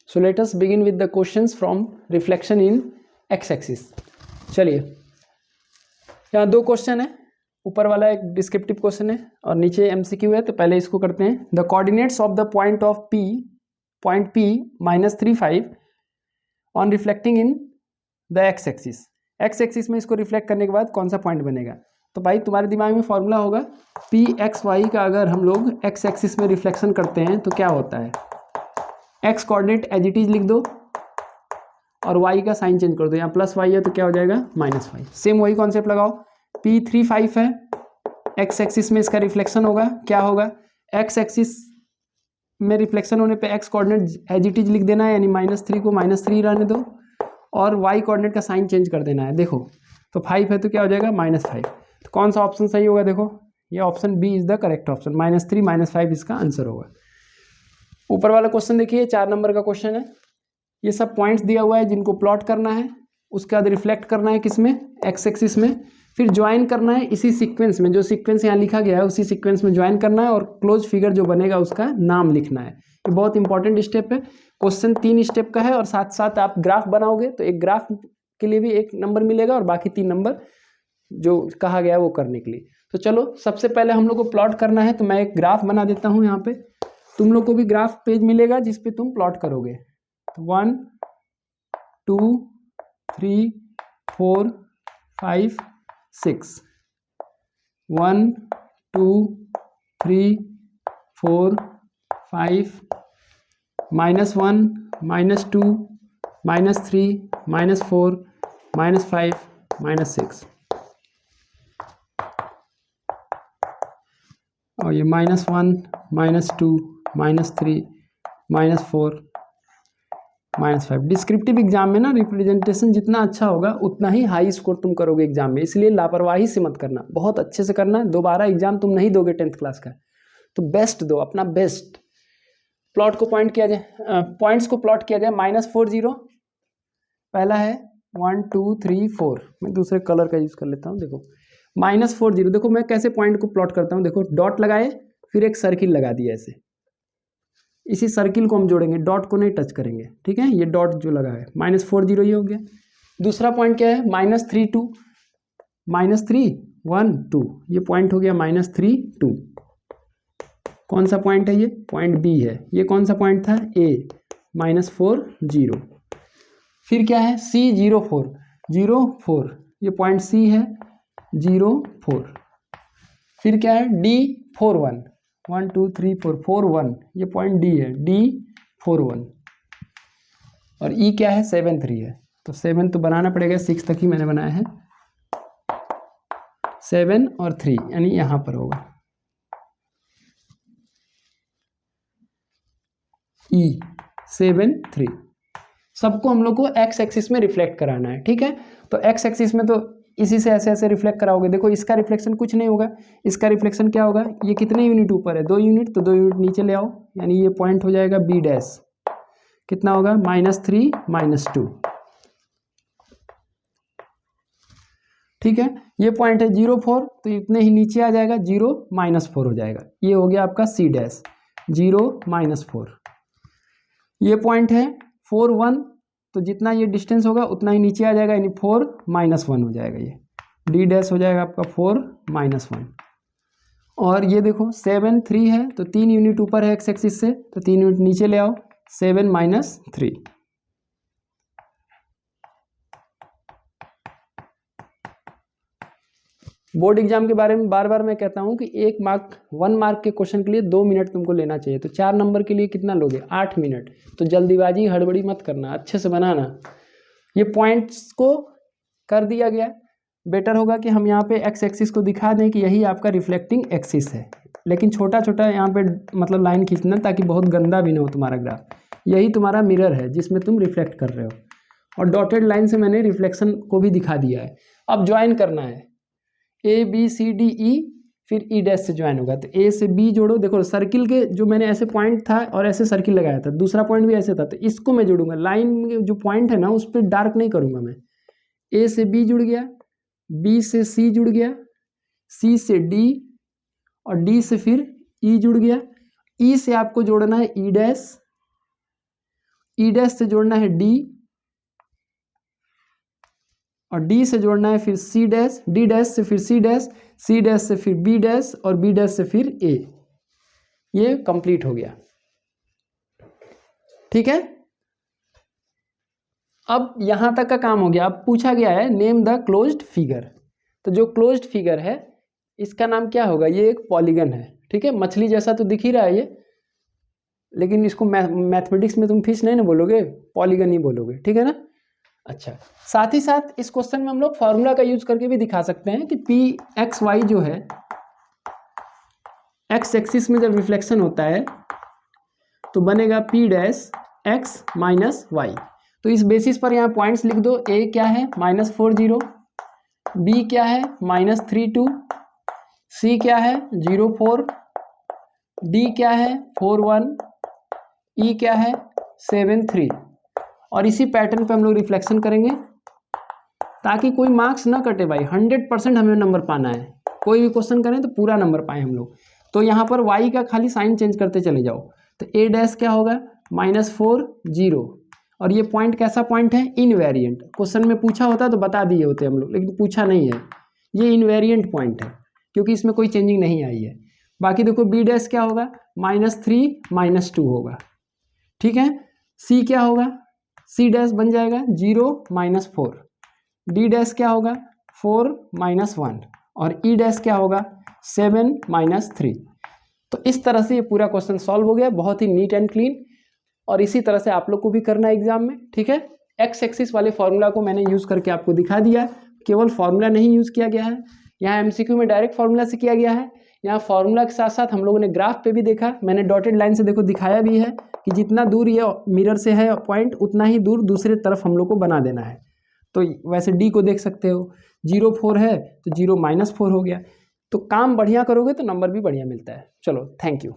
So let us begin with the questions from reflection in x axis. चलिए, यहाँ दो question है, ऊपर वाला एक डिस्क्रिप्टिव क्वेश्चन है और नीचे एमसीक्यू है। तो पहले इसको करते हैं। The coordinates of the point of P, point P -35 on reflecting in the x axis. X axis में इसको रिफ्लेक्ट करने के बाद कौन सा पॉइंट बनेगा? तो भाई तुम्हारे दिमाग में फॉर्मूला होगा पी एक्स वाई का। अगर हम लोग एक्स एक्सिस में रिफ्लेक्शन करते हैं तो क्या होता है, X coordinate as it is लिख दो और वाई का साइन चेंज कर दो। यहाँ प्लस वाई है तो क्या हो जाएगा -5। सेम वही कॉन्सेप्ट लगाओ। P35 है, एक्स एक्सिस में इसका रिफ्लेक्शन होगा, क्या होगा, एक्स एक्सिस में रिफ्लेक्शन होने पे X coordinate as it is लिख देना है, यानी -3 को -3 रहने दो और वाई कोऑर्डिनेट का साइन चेंज कर देना है। देखो तो 5 है तो क्या हो जाएगा -5। तो कौन सा ऑप्शन सही होगा? देखो ये option B is the correct option. -3 -5 इसका आंसर होगा। ऊपर वाला क्वेश्चन देखिए, 4 नंबर का क्वेश्चन है। ये सब पॉइंट्स दिया हुआ है जिनको प्लॉट करना है, उसके बाद रिफ्लेक्ट करना है किसमें, एक्स एक्सिस में, फिर ज्वाइन करना है इसी सीक्वेंस में, जो सीक्वेंस यहाँ लिखा गया है उसी सीक्वेंस में ज्वाइन करना है और क्लोज फिगर जो बनेगा उसका नाम लिखना है। ये बहुत इंपॉर्टेंट स्टेप है। क्वेश्चन 3 स्टेप का है और साथ साथ आप ग्राफ बनाओगे तो एक ग्राफ के लिए भी 1 नंबर मिलेगा और बाकी 3 नंबर जो कहा गया है वो करने के लिए। तो चलो सबसे पहले हम लोग को प्लॉट करना है, तो मैं एक ग्राफ बना देता हूँ। यहाँ पे तुम लोग को भी ग्राफ पेज मिलेगा जिसपे तुम प्लॉट करोगे। 1 2 3 4 5 6 1 2 3 4 5 -1 -2 -3 -4 -5 -6 और ये -1 -2 -3 -4 -5। डिस्क्रिप्टिव एग्जाम में ना रिप्रेजेंटेशन जितना अच्छा होगा उतना ही हाई स्कोर तुम करोगे एग्जाम में, इसलिए लापरवाही से मत करना, बहुत अच्छे से करना। दोबारा एग्जाम तुम नहीं दोगे 10th क्लास का, तो बेस्ट दो, अपना बेस्ट। प्लॉट को पॉइंट किया जाए, पॉइंट्स को प्लॉट किया जाए। -4 0 पहला है, 1 2 3 4। मैं दूसरे कलर का यूज कर लेता हूँ। देखो -4 0, देखो मैं कैसे पॉइंट को प्लॉट करता हूँ। देखो डॉट लगाए, फिर एक सर्किल लगा दिया ऐसे, इसी सर्किल को हम जोड़ेंगे, डॉट को नहीं टच करेंगे, ठीक है। ये डॉट जो लगा है -4 0 ये हो गया। दूसरा पॉइंट क्या है, -3 2 -3 1 2, ये पॉइंट हो गया -3 2। कौन सा पॉइंट है ये? पॉइंट बी है। ये कौन सा पॉइंट था? ए, -4 0। फिर क्या है, C 0 4 0 4, ये पॉइंट सी है 0 4। फिर क्या है, D 4 1 1 2 3 4 4 1, ये पॉइंट डी है, D 4 1। और E क्या है, 7 3 है। तो 7 तो बनाना पड़ेगा, 6 तक ही मैंने बनाया है। 7 और 3 यानी यहाँ पर होगा E 7 3। सबको हम लोग को एक्स एक्सिस में रिफ्लेक्ट कराना है, ठीक है। तो एक्स एक्सिस में तो इसी से ऐसे ऐसे रिफ्लेक्ट कराओगे। देखो इसका रिफ्लेक्शन कुछ नहीं होगा, इसका रिफ्लेक्शन क्या होगा, ये कितने यूनिट ऊपर है, 2 यूनिट, तो 2 यूनिट नीचे ले आओ, यानी ये पॉइंट हो जाएगा बी डैश। कितना होगा, -3 -2, ठीक है। ये पॉइंट है 0 4, तो इतने ही नीचे आ जाएगा, 0 -4 हो जाएगा। ये हो गया आपका सी डैश, 0 -4। ये पॉइंट है 4 1, तो जितना ये डिस्टेंस होगा उतना ही नीचे आ जाएगा, यानी 4 -1 हो जाएगा। ये डी डैश हो जाएगा आपका 4 -1। और ये देखो 7 3 है, तो 3 यूनिट ऊपर है एक्स एक्सिस से, तो 3 यूनिट नीचे ले आओ, 7 -3। बोर्ड एग्जाम के बारे में बार बार मैं कहता हूं कि 1 मार्क के क्वेश्चन के लिए 2 मिनट तुमको लेना चाहिए। तो 4 नंबर के लिए कितना लोगे, 8 मिनट। तो जल्दीबाजी हड़बड़ी मत करना, अच्छे से बनाना। ये पॉइंट्स को कर दिया गया, बेटर होगा कि हम यहाँ पे एक्स एक्सिस को दिखा दें कि यही आपका रिफ्लेक्टिंग एक्सिस है, लेकिन छोटा छोटा यहाँ पे मतलब लाइन खींचना ताकि बहुत गंदा भी ना हो तुम्हारा ग्राफ। यही तुम्हारा मिरर है जिसमें तुम रिफ्लेक्ट कर रहे हो, और डॉटेड लाइन से मैंने रिफ्लेक्शन को भी दिखा दिया है। अब ज्वाइन करना है, A B C D E, फिर ई डैश से ज्वाइन होगा। तो ए से बी जोड़ो। देखो सर्किल के जो मैंने ऐसे पॉइंट था और ऐसे सर्किल लगाया था, दूसरा पॉइंट भी ऐसे था, तो इसको मैं जोड़ूंगा। लाइन में जो पॉइंट है ना उस पर डार्क नहीं करूंगा मैं। ए से बी जुड़ गया, बी से सी जुड़ गया, सी से डी, और डी से फिर ई जुड़ गया। ई से आपको जोड़ना है ई डैश, ई डैश से जोड़ना है डी, और डी से जोड़ना है फिर सी डैश, डी डैश से फिर सी डैश, सी डैश से फिर बी डैश, और बी डैश से फिर ए। ये कंप्लीट हो गया। ठीक है, अब यहां तक का काम हो गया। अब पूछा गया है नेम द क्लोज्ड फिगर। तो जो क्लोज्ड फिगर है इसका नाम क्या होगा? ये एक पॉलीगन है। ठीक है, मछली जैसा तो दिख ही रहा है ये, लेकिन इसको मैथमेटिक्स में तुम फिश नहीं ना बोलोगे, पॉलीगन ही बोलोगे। ठीक है ना। अच्छा, साथ ही साथ इस क्वेश्चन में हम लोग फॉर्मूला का यूज करके भी दिखा सकते हैं कि पी एक्स वाई जो है, एक्स एक्सिस में जब रिफ्लेक्शन होता है तो बनेगा P dash X minus Y. तो इस बेसिस पर यहाँ पॉइंट्स लिख दो। ए क्या है? -40, बी क्या है? -32, सी क्या है? 04, डी क्या है? 41, ई क्या है? 73। और इसी पैटर्न पे हम लोग रिफ्लेक्शन करेंगे ताकि कोई मार्क्स ना कटे भाई। 100% हमें नंबर पाना है। कोई भी क्वेश्चन करें तो पूरा नंबर पाएं हम लोग। तो यहाँ पर y का खाली साइन चेंज करते चले जाओ। तो ए डैश क्या होगा? -40। और ये पॉइंट कैसा पॉइंट है? इनवेरिएंट। क्वेश्चन में पूछा होता तो बता दिए होते हम लोग, लेकिन पूछा नहीं है। ये इनवेरिएंट पॉइंट है क्योंकि इसमें कोई चेंजिंग नहीं आई है। बाकी देखो बी डैश क्या होगा? -3 -2 होगा। ठीक है, सी क्या होगा? सी डैश बन जाएगा 0 -4। डी डैश क्या होगा? 4 -1। और ई डैश क्या होगा? 7 -3। तो इस तरह से ये पूरा क्वेश्चन सॉल्व हो गया, बहुत ही नीट एंड क्लीन। और इसी तरह से आप लोग को भी करना है एग्जाम में। ठीक है, एक्स एक्सिस वाले फॉर्मूला को मैंने यूज करके आपको दिखा दिया। केवल फॉर्मूला नहीं यूज किया गया है, यहाँ एमसीक्यू में डायरेक्ट फॉर्मूला से किया गया है। यहाँ फॉर्मूला के साथ साथ हम लोगों ने ग्राफ पे भी देखा, मैंने डॉटेड लाइन से देखो दिखाया भी है कि जितना दूर ये मिरर से है पॉइंट, उतना ही दूर दूसरे तरफ हम लोग को बना देना है। तो वैसे डी को देख सकते हो, 0 4 है तो 0 -4 हो गया। तो काम बढ़िया करोगे तो नंबर भी बढ़िया मिलता है। चलो, थैंक यू।